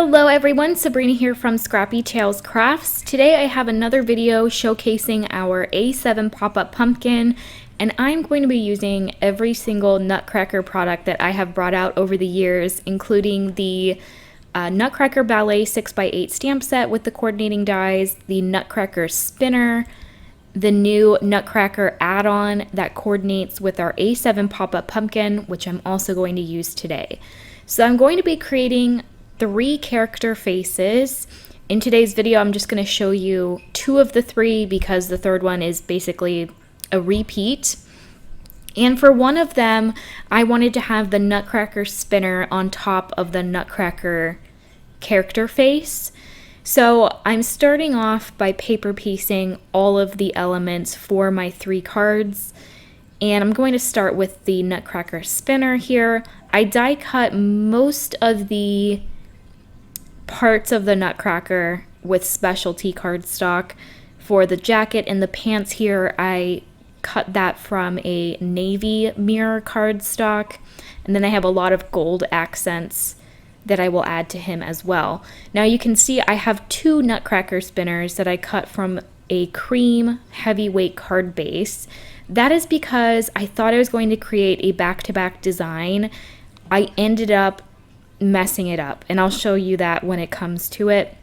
Hello everyone, Sabrina here from Scrappy Tails Crafts. Today I have another video showcasing our A7 pop-up pumpkin, and I'm going to be using every single nutcracker product that I have brought out over the years, including the Nutcracker Ballet 6x8 stamp set with the coordinating dies, the Nutcracker spinner, the new Nutcracker add-on that coordinates with our A7 pop-up pumpkin, which I'm also going to use today. So I'm going to be creating 3 character faces. In today's video, I'm just going to show you 2 of the 3 because the third one is basically a repeat. And for one of them, I wanted to have the Nutcracker spinner on top of the Nutcracker character face. So I'm starting off by paper piecing all of the elements for my 3 cards. And I'm going to start with the Nutcracker spinner here. I die cut most of the parts of the Nutcracker with specialty cardstock. For the jacket and the pants here, I cut that from a navy mirror cardstock, and then I have a lot of gold accents that I will add to him as well. Now you can see I have 2 Nutcracker spinners that I cut from a cream heavyweight card base. That is because I thought I was going to create a back-to-back design. I ended up messing it up, and I'll show you that when it comes to it,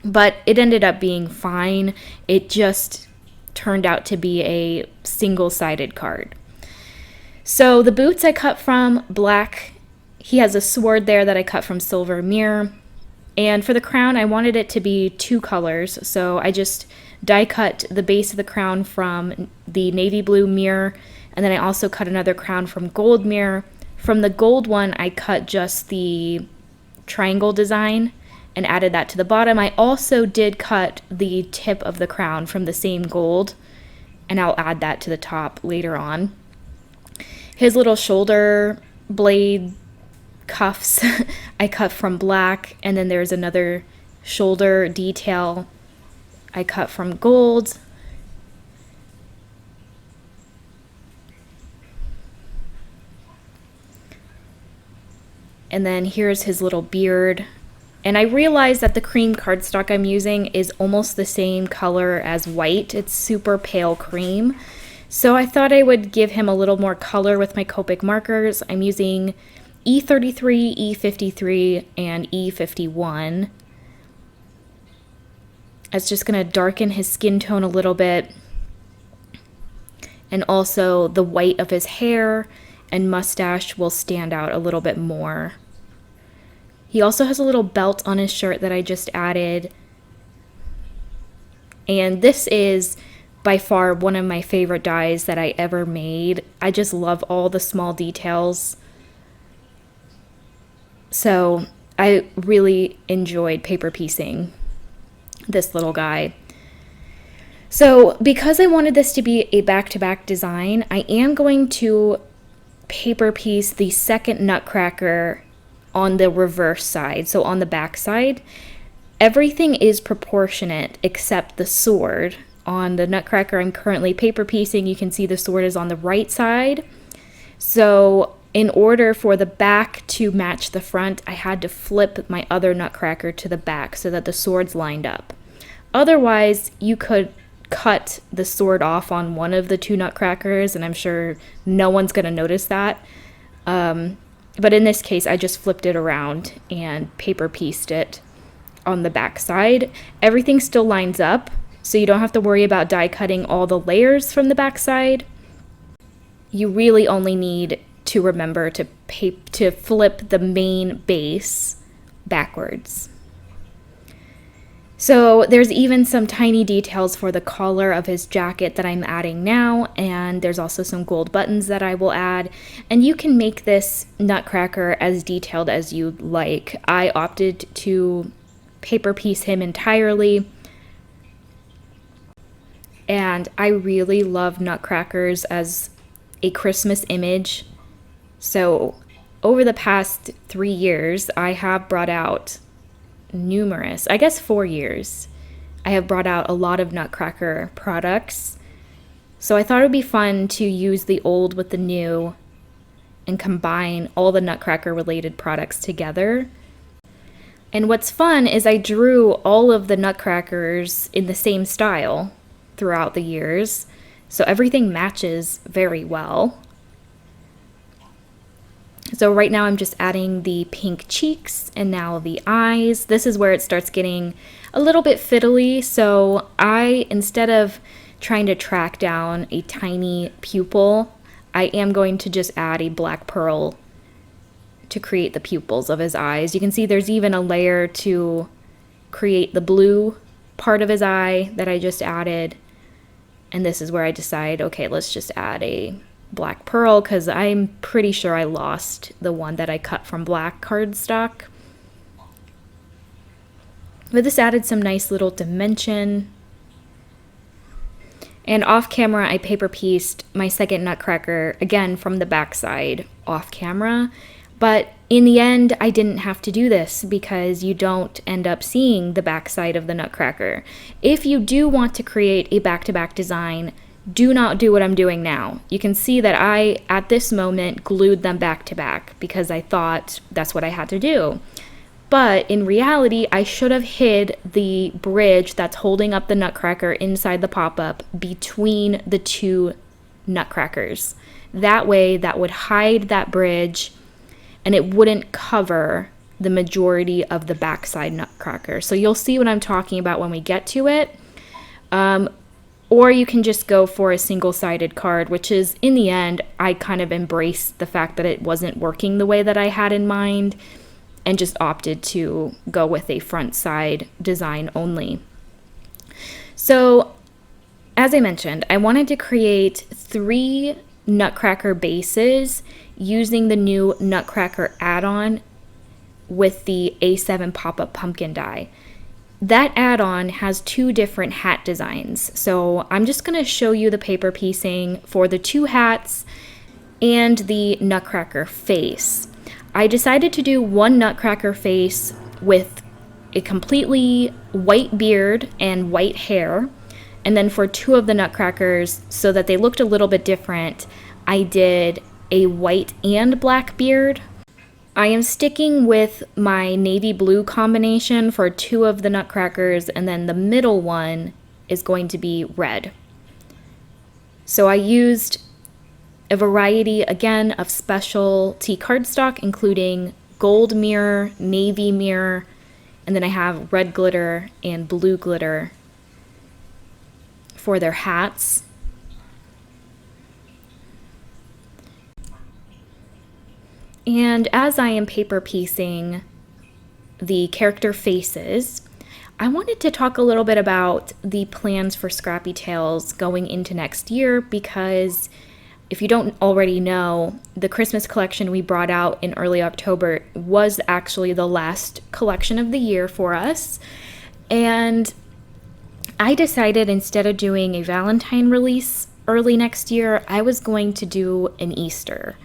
but it ended up being fine. It just turned out to be a single-sided card. So the boots I cut from black. He has a sword there that I cut from silver mirror, and for the crown I wanted it to be 2 colors, so I just die cut the base of the crown from the navy blue mirror, and then I also cut another crown from gold mirror. From the gold one, I cut just the triangle design and added that to the bottom. I also did cut the tip of the crown from the same gold, and I'll add that to the top later on. His little shoulder blade cuffs I cut from black, and then there's another shoulder detail I cut from gold. And then here's his little beard. And I realized that the cream cardstock I'm using is almost the same color as white. It's super pale cream. So I thought I would give him a little more color with my Copic markers. I'm using E33, E53, and E51. It's just going to darken his skin tone a little bit. And also the white of his hair and mustache will stand out a little bit more. He also has a little belt on his shirt that I just added. And this is by far one of my favorite dies that I ever made. I just love all the small details. So I really enjoyed paper piecing this little guy. So because I wanted this to be a back-to-back design, I am going to paper piece the second Nutcracker on the reverse side, so on the back side. Everything is proportionate except the sword. On the Nutcracker I'm currently paper piecing, you can see the sword is on the right side. So in order for the back to match the front, I had to flip my other Nutcracker to the back so that the swords lined up. Otherwise, you could cut the sword off on one of the 2 Nutcrackers, and I'm sure no one's going to notice that. But in this case, I just flipped it around and paper pieced it on the back side. Everything still lines up, so you don't have to worry about die cutting all the layers from the back side. You really only need to remember to flip the main base backwards. So there's even some tiny details for the collar of his jacket that I'm adding now, and there's also some gold buttons that I will add. And you can make this Nutcracker as detailed as you like. I opted to paper piece him entirely, and I really love Nutcrackers as a Christmas image. So over the past 3 years, I have brought out numerous, I guess 4 years, I have brought out a lot of Nutcracker products. So I thought it would be fun to use the old with the new and combine all the Nutcracker related products together. And what's fun is I drew all of the nutcrackers in the same style throughout the years, so everything matches very well. So right now I'm just adding the pink cheeks and now the eyes. This is where it starts getting a little bit fiddly, so instead of trying to track down a tiny pupil, I am going to just add a black pearl to create the pupils of his eyes. You can see there's even a layer to create the blue part of his eye that I just added. And this is where I decide, okay, let's just add a black pearl because I'm pretty sure I lost the one that I cut from black cardstock. But this added some nice little dimension. And off camera, I paper pieced my second nutcracker, again from the backside off camera. But in the end, I didn't have to do this because you don't end up seeing the backside of the nutcracker. If you do want to create a back-to-back design, do not do what I'm doing now. You can see that I, at this moment, glued them back to back because I thought that's what I had to do. But in reality, I should have hid the bridge that's holding up the nutcracker inside the pop-up between the two nutcrackers. That way, that would hide that bridge and it wouldn't cover the majority of the backside nutcracker. So you'll see what I'm talking about when we get to it. Or you can just go for a single-sided card, which is, in the end, I kind of embraced the fact that it wasn't working the way that I had in mind and just opted to go with a front side design only. So, as I mentioned, I wanted to create 3 nutcracker bases using the new nutcracker add-on with the A7 pop-up pumpkin die. That add-on has 2 different hat designs, so I'm just going to show you the paper piecing for the 2 hats and the nutcracker face. I decided to do one nutcracker face with a completely white beard and white hair, and then for 2 of the nutcrackers, so that they looked a little bit different, I did a white and black beard. I am sticking with my navy blue combination for 2 of the nutcrackers, and then the middle one is going to be red. So I used a variety, again, of specialty cardstock, including gold mirror, navy mirror, and then I have red glitter and blue glitter for their hats. And as I am paper piecing the character faces, I wanted to talk a little bit about the plans for Scrappy Tails going into next year, because if you don't already know, the Christmas collection we brought out in early October was actually the last collection of the year for us. And I decided, instead of doing a Valentine release early next year, I was going to do an Easter.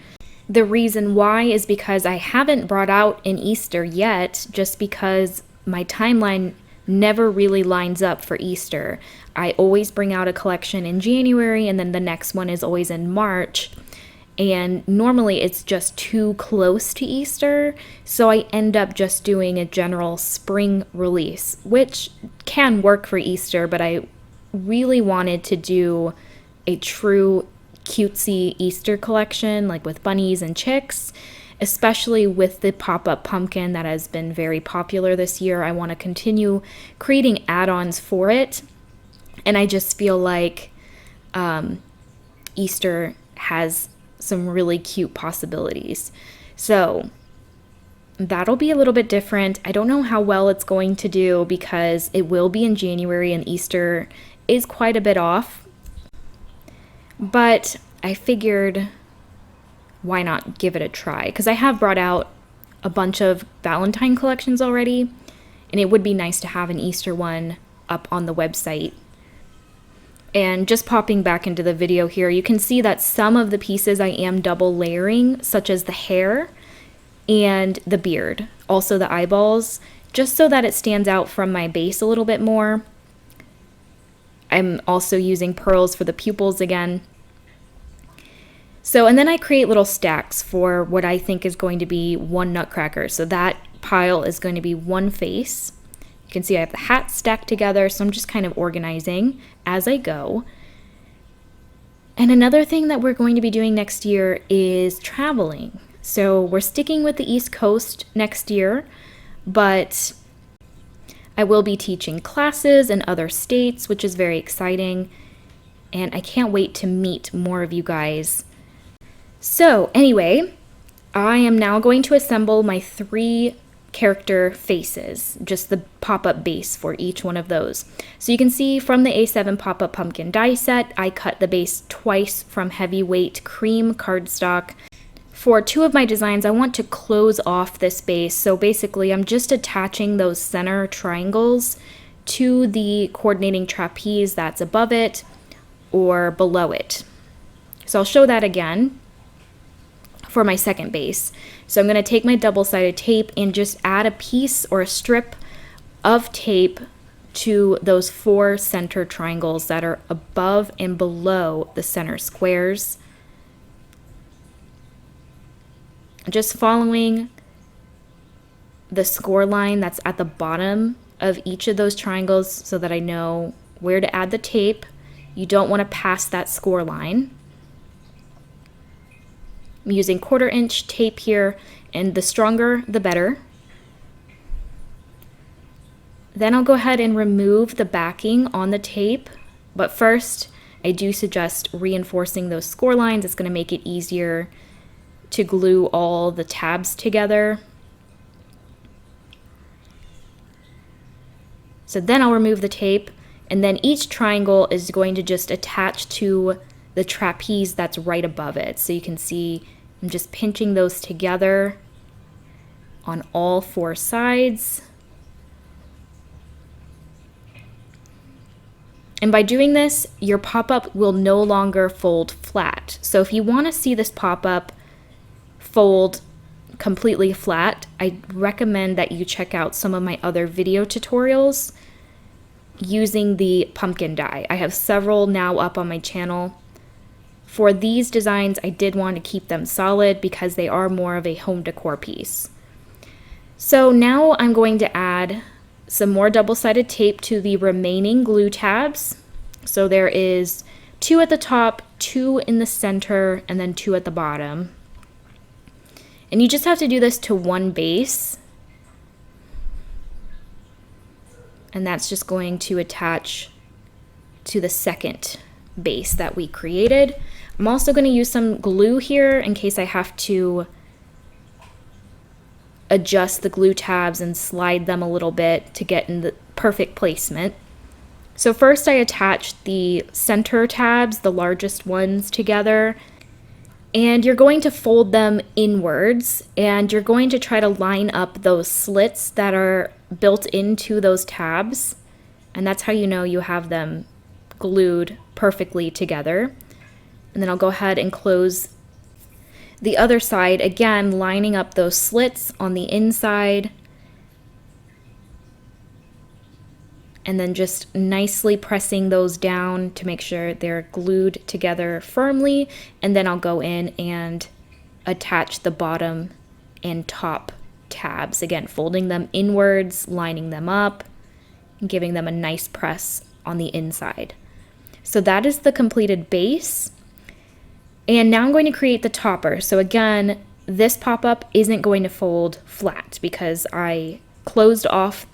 The reason why is because I haven't brought out an Easter yet, just because my timeline never really lines up for Easter. I always bring out a collection in January, and then the next one is always in March. And normally it's just too close to Easter, so I end up just doing a general spring release, which can work for Easter, but I really wanted to do a true cutesy Easter collection, like with bunnies and chicks, especially with the pop-up pumpkin that has been very popular this year. I want to continue creating add-ons for it, and I just feel like Easter has some really cute possibilities. So that'll be a little bit different. I don't know how well it's going to do because it will be in January and Easter is quite a bit off. But I figured, why not give it a try? Because I have brought out a bunch of Valentine collections already, and it would be nice to have an Easter one up on the website. And just popping back into the video here, you can see that some of the pieces I am double layering, such as the hair and the beard, also the eyeballs, just so that it stands out from my base a little bit more. I'm also using pearls for the pupils again. So, and then I create little stacks for what I think is going to be one nutcracker. So that pile is going to be one face. You can see I have the hats stacked together, so I'm just kind of organizing as I go. And another thing that we're going to be doing next year is traveling. So we're sticking with the East Coast next year, but I will be teaching classes in other states, which is very exciting. And I can't wait to meet more of you guys. So anyway, I am now going to assemble my 3 character faces, just the pop-up base for each one of those. So you can see from the A7 pop-up pumpkin die set, I cut the base twice from heavyweight cream cardstock. For 2 of my designs, I want to close off this base. So basically, I'm just attaching those center triangles to the coordinating trapeze that's above it or below it. So I'll show that again for my second base. So I'm going to take my double-sided tape and just add a piece or a strip of tape to those 4 center triangles that are above and below the center squares. Just following the score line that's at the bottom of each of those triangles so that I know where to add the tape. You don't want to pass that score line. I'm using 1/4 inch tape here, and the stronger the better. Then I'll go ahead and remove the backing on the tape, but first I do suggest reinforcing those score lines. It's going to make it easier to glue all the tabs together. So then I'll remove the tape, and then each triangle is going to just attach to the trapeze that's right above it. So you can see I'm just pinching those together on all 4 sides. And by doing this, your pop-up will no longer fold flat. So if you want to see this pop-up fold completely flat, I recommend that you check out some of my other video tutorials using the pumpkin die. I have several now up on my channel. For these designs, I did want to keep them solid because they are more of a home decor piece. So now I'm going to add some more double-sided tape to the remaining glue tabs. So there is 2 at the top, 2 in the center, and then 2 at the bottom. And you just have to do this to one base. And that's just going to attach to the second base that we created. I'm also going to use some glue here in case I have to adjust the glue tabs and slide them a little bit to get in the perfect placement. So first I attached the center tabs, the largest ones, together, and you're going to fold them inwards, and you're going to try to line up those slits that are built into those tabs, and that's how you know you have them glued perfectly together. And then I'll go ahead and close the other side, again lining up those slits on the inside, and then just nicely pressing those down to make sure they're glued together firmly. And then I'll go in and attach the bottom and top tabs, again folding them inwards, lining them up, and giving them a nice press on the inside. So that is the completed base. And now I'm going to create the topper. So again, this pop-up isn't going to fold flat because I closed off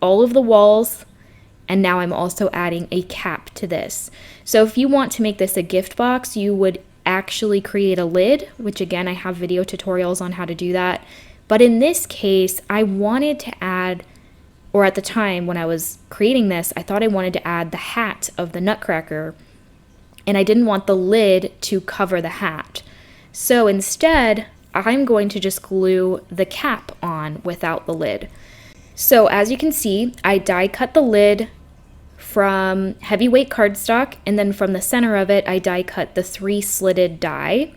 all of the walls, and now I'm also adding a cap to this. So if you want to make this a gift box, you would actually create a lid, which again, I have video tutorials on how to do that. But in this case, I wanted to add, or at the time when I was creating this, I thought I wanted to add the hat of the nutcracker, and I didn't want the lid to cover the hat. So instead, I'm going to just glue the cap on without the lid. So as you can see, I die cut the lid from heavyweight cardstock, and then from the center of it, I die cut the 3 slitted die.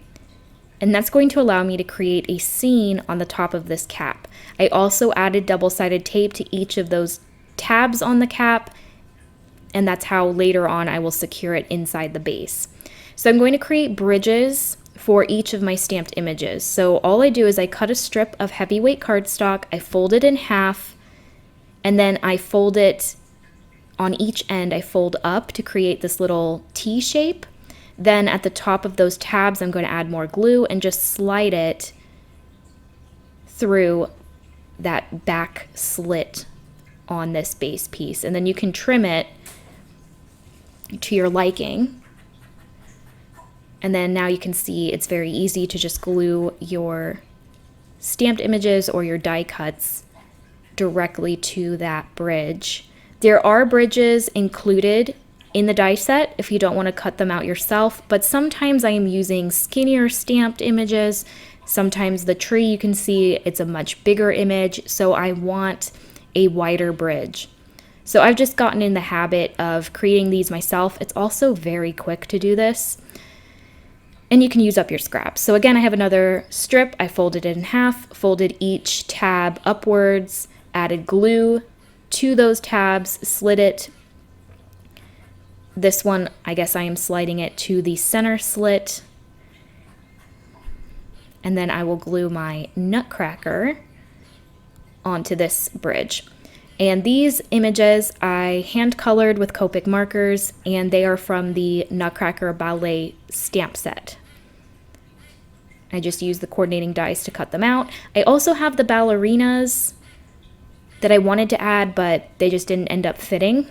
And that's going to allow me to create a scene on the top of this cap. I also added double-sided tape to each of those tabs on the cap, and that's how later on I will secure it inside the base. So I'm going to create bridges for each of my stamped images. So all I do is I cut a strip of heavyweight cardstock, I fold it in half, and then I fold it on each end. I fold up to create this little T shape. Then at the top of those tabs, I'm going to add more glue and just slide it through that back slit on this base piece. And then you can trim it to your liking. And then now you can see it's very easy to just glue your stamped images or your die cuts directly to that bridge. There are bridges included in the die set if you don't want to cut them out yourself, but sometimes I am using skinnier stamped images. Sometimes the tree, you can see it's a much bigger image, so I want a wider bridge. So I've just gotten in the habit of creating these myself. It's also very quick to do this, and you can use up your scraps. So again, I have another strip. I folded it in half, folded each tab upwards, added glue to those tabs, slid it. This one, I guess I am sliding it to the center slit. And then I will glue my nutcracker onto this bridge. And these images I hand colored with Copic markers, and they are from the Nutcracker Ballet stamp set. I just used the coordinating dies to cut them out. I also have the ballerinas that I wanted to add, but they just didn't end up fitting.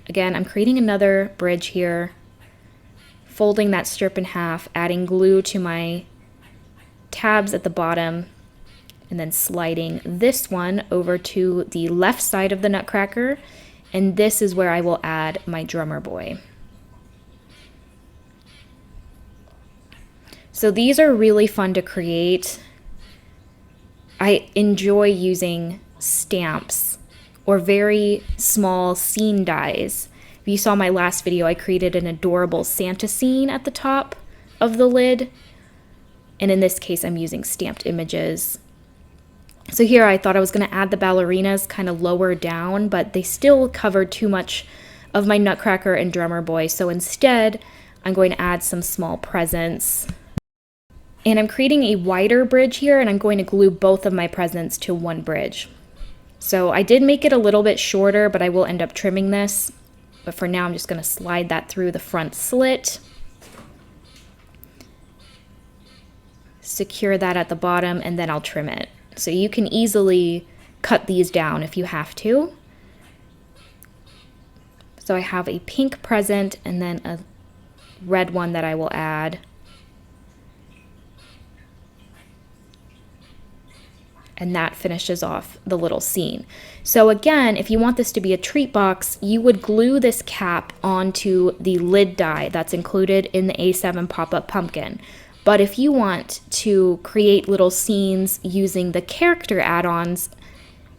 Again, I'm creating another bridge here, folding that strip in half, adding glue to my tabs at the bottom, and then sliding this one over to the left side of the nutcracker, and this is where I will add my drummer boy. So these are really fun to create. I enjoy using stamps or very small scene dies. If you saw my last video, I created an adorable Santa scene at the top of the lid. And in this case, I'm using stamped images. So here I thought I was going to add the ballerinas kind of lower down, but they still covered too much of my nutcracker and drummer boy. So instead, I'm going to add some small presents. And I'm creating a wider bridge here, and I'm going to glue both of my presents to one bridge. So I did make it a little bit shorter, but I will end up trimming this. But for now, I'm just going to slide that through the front slit. Secure that at the bottom, and then I'll trim it. So you can easily cut these down if you have to. So I have a pink present and then a red one that I will add. And that finishes off the little scene. So again, if you want this to be a treat box, you would glue this cap onto the lid die that's included in the A7 pop-up pumpkin. But if you want to create little scenes using the character add-ons,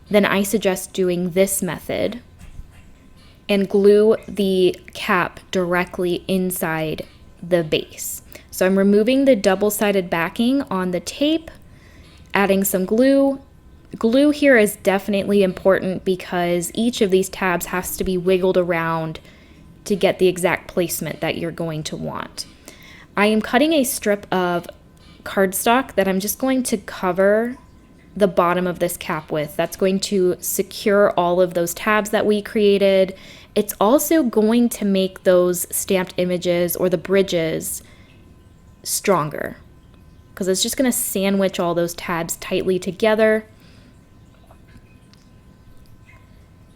then I suggest doing this method and glue the cap directly inside the base. So I'm removing the double-sided backing on the tape, adding some glue. Glue here is definitely important because each of these tabs has to be wiggled around to get the exact placement that you're going to want. I am cutting a strip of cardstock that I'm just going to cover the bottom of this cap with. That's going to secure all of those tabs that we created. It's also going to make those stamped images or the bridges stronger, because it's just going to sandwich all those tabs tightly together.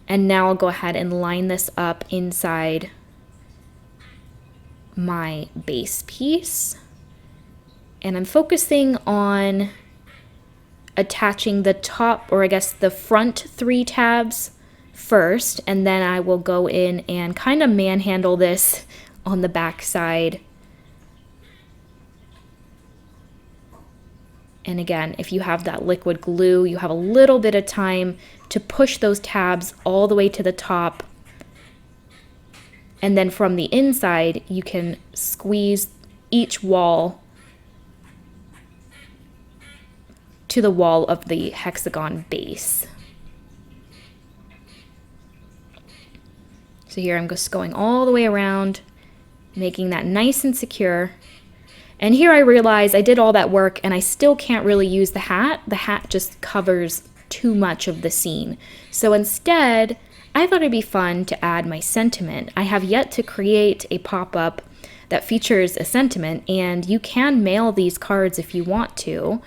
And now I'll go ahead and line this up inside my base piece. And I'm focusing on attaching the top, or I guess the front 3 tabs first, and then I will go in and kind of manhandle this on the back side. And again, if you have that liquid glue, you have a little bit of time to push those tabs all the way to the top. And then from the inside, you can squeeze each wall to the wall of the hexagon base. So here I'm just going all the way around, making that nice and secure. And here I realize I did all that work and I still can't really use the hat. The hat just covers too much of the scene. So instead, I thought it'd be fun to add my sentiment. I have yet to create a pop-up that features a sentiment, and you can mail these cards if you want to.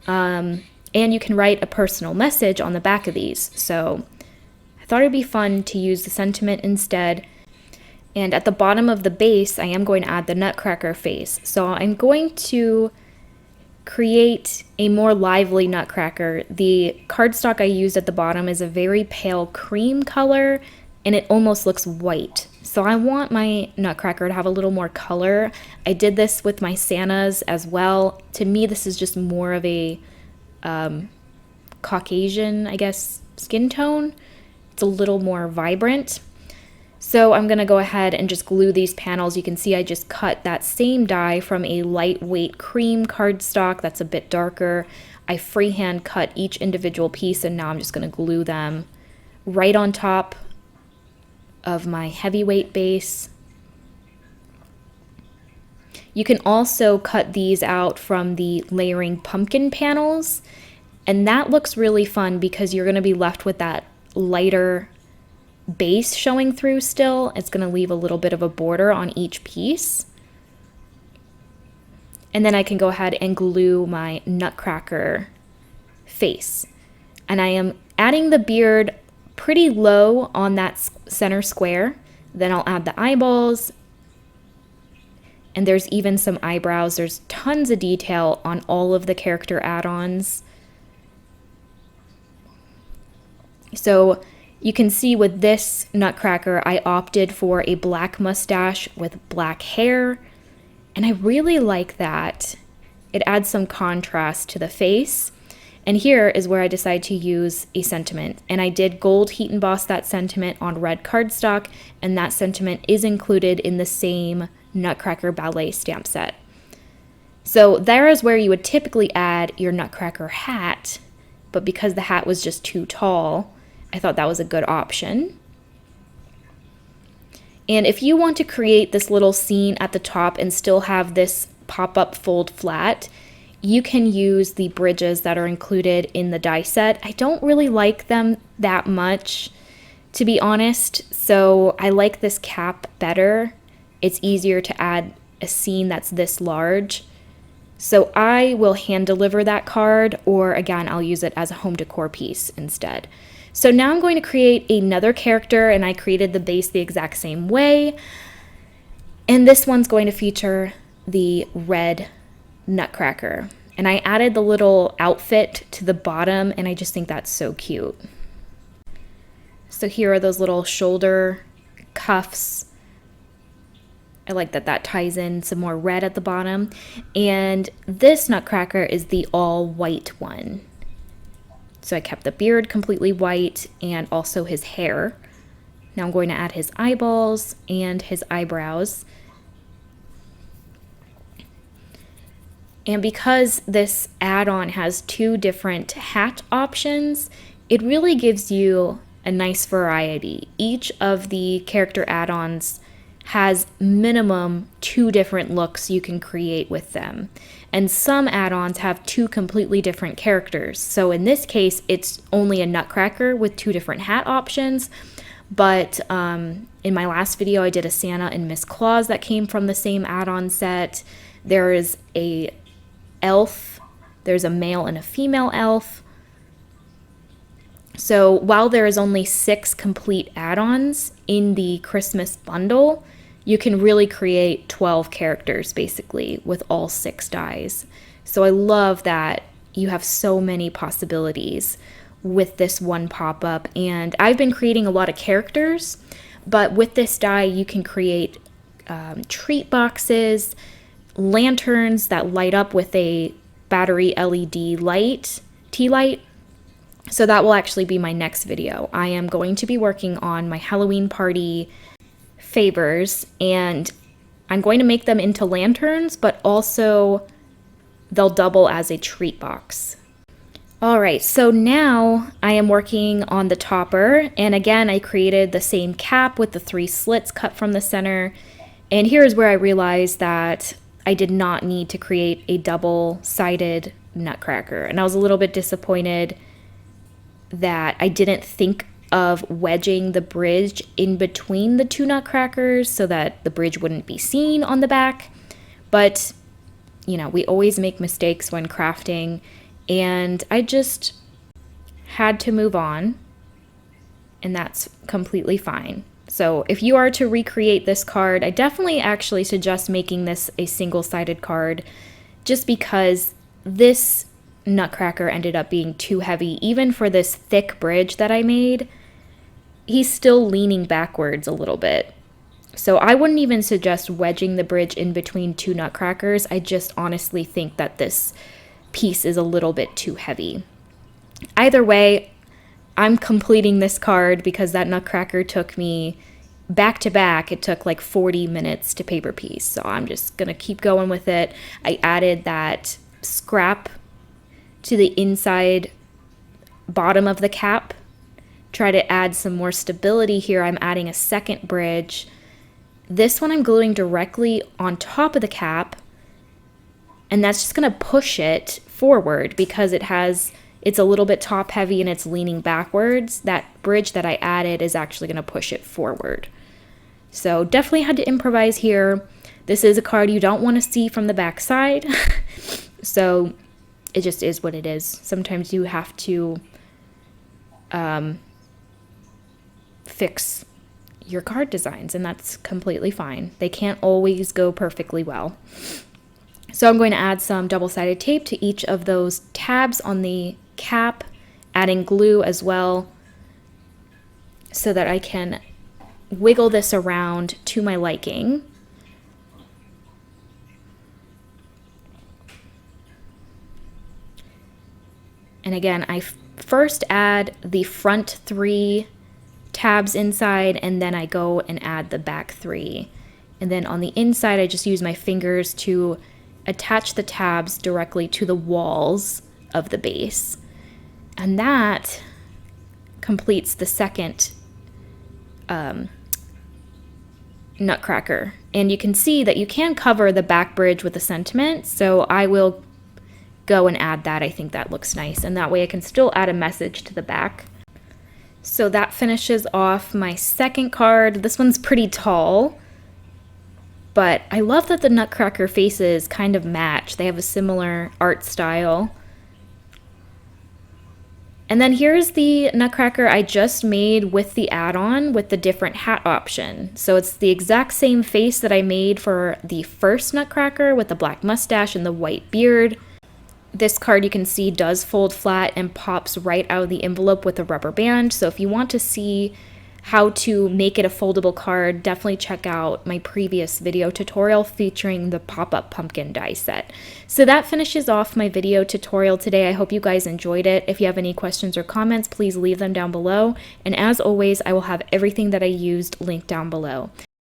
And you can write a personal message on the back of these. So I thought it'd be fun to use the sentiment instead. And at the bottom of the base, I am going to add the nutcracker face. So I'm going to create a more lively nutcracker. The cardstock I used at the bottom is a very pale cream color, and it almost looks white. So I want my nutcracker to have a little more color. I did this with my Santas as well. To me, this is just more of a Caucasian, I guess, skin tone. It's a little more vibrant. So I'm going to go ahead and just glue these panels. You can see I just cut that same die from a lightweight cream cardstock that's a bit darker. I freehand cut each individual piece, and now I'm just going to glue them right on top of my heavyweight base. You can also cut these out from the layering pumpkin panels, and that looks really fun because you're going to be left with that lighter base showing through still. It's going to leave a little bit of a border on each piece. And then I can go ahead and glue my nutcracker face. And I am adding the beard pretty low on that center square. Then I'll add the eyeballs. And there's even some eyebrows. There's tons of detail on all of the character add-ons. So you can see with this nutcracker, I opted for a black mustache with black hair, and I really like that. It adds some contrast to the face. And here is where I decide to use a sentiment. And I did gold heat emboss that sentiment on red cardstock, and that sentiment is included in the same Nutcracker Ballet stamp set. So there is where you would typically add your nutcracker hat, but because the hat was just too tall, I thought that was a good option. And if you want to create this little scene at the top and still have this pop-up fold flat, you can use the bridges that are included in the die set. I don't really like them that much, to be honest, so I like this cap better. It's easier to add a scene that's this large. So I will hand deliver that card, or again, I'll use it as a home decor piece instead. So now I'm going to create another character, and I created the base the exact same way. And this one's going to feature the red nutcracker. And I added the little outfit to the bottom, and I just think that's so cute. So here are those little shoulder cuffs. I like that that ties in some more red at the bottom. And this nutcracker is the all white one. So I kept the beard completely white and also his hair. Now I'm going to add his eyeballs and his eyebrows. And because this add-on has two different hat options, it really gives you a nice variety. Each of the character add-ons has minimum 2 different looks you can create with them. And some add-ons have 2 completely different characters. So in this case, it's only a nutcracker with 2 different hat options. But in my last video, I did a Santa and Miss Claus that came from the same add-on set. There is a elf. There's a male and a female elf. So while there is only 6 complete add-ons in the Christmas bundle, you can really create 12 characters basically with all 6 dies. So I love that you have so many possibilities with this one pop-up. And I've been creating a lot of characters, but with this die you can create treat boxes, lanterns that light up with a battery LED light, tea light. So that will actually be my next video. I am going to be working on my Halloween party favors, and I'm going to make them into lanterns, but also they'll double as a treat box. All right, so now I am working on the topper, and again, I created the same cap with the 3 slits cut from the center, And here is where I realized that I did not need to create a double-sided nutcracker. And I was a little bit disappointed that I didn't think of wedging the bridge in between the two nutcrackers so that the bridge wouldn't be seen on the back. But, you know, we always make mistakes when crafting, and I just had to move on, and that's completely fine. So if you are to recreate this card, I definitely actually suggest making this a single-sided card, just because this nutcracker ended up being too heavy. Even for this thick bridge that I made, he's still leaning backwards a little bit. So I wouldn't even suggest wedging the bridge in between two nutcrackers. I just honestly think that this piece is a little bit too heavy. Either way, I'm completing this card because that nutcracker took me back to back. It took like 40 minutes to paper piece. So I'm just going to keep going with it. I added that scrap to the inside bottom of the cap. Try to add some more stability here. I'm adding a second bridge. This one I'm gluing directly on top of the cap, and that's just going to push it forward because it's a little bit top heavy and it's leaning backwards. That bridge that I added is actually going to push it forward. So definitely had to improvise here. This is a card you don't want to see from the back side. So it just is what it is. Sometimes you have to fix your card designs, and that's completely fine. They can't always go perfectly well. So I'm going to add some double-sided tape to each of those tabs on the cap, adding glue as well so that I can wiggle this around to my liking. And again, I first add the front 3 tabs inside, and then I go and add the back 3. And then on the inside, I just use my fingers to attach the tabs directly to the walls of the base. And that completes the second nutcracker. And you can see that you can cover the back bridge with a sentiment, so I will go and add that. I think that looks nice, and that way I can still add a message to the back. So that finishes off my second card. This one's pretty tall, but I love that the nutcracker faces kind of match. They have a similar art style. And then here's the nutcracker I just made with the add-on with the different hat option. So it's the exact same face that I made for the first nutcracker with the black mustache and the white beard. This card, you can see, does fold flat and pops right out of the envelope with a rubber band. So if you want to see how to make it a foldable card, definitely check out my previous video tutorial featuring the pop-up pumpkin die set. So that finishes off my video tutorial today. I hope you guys enjoyed it. If you have any questions or comments, please leave them down below. And as always, I will have everything that I used linked down below.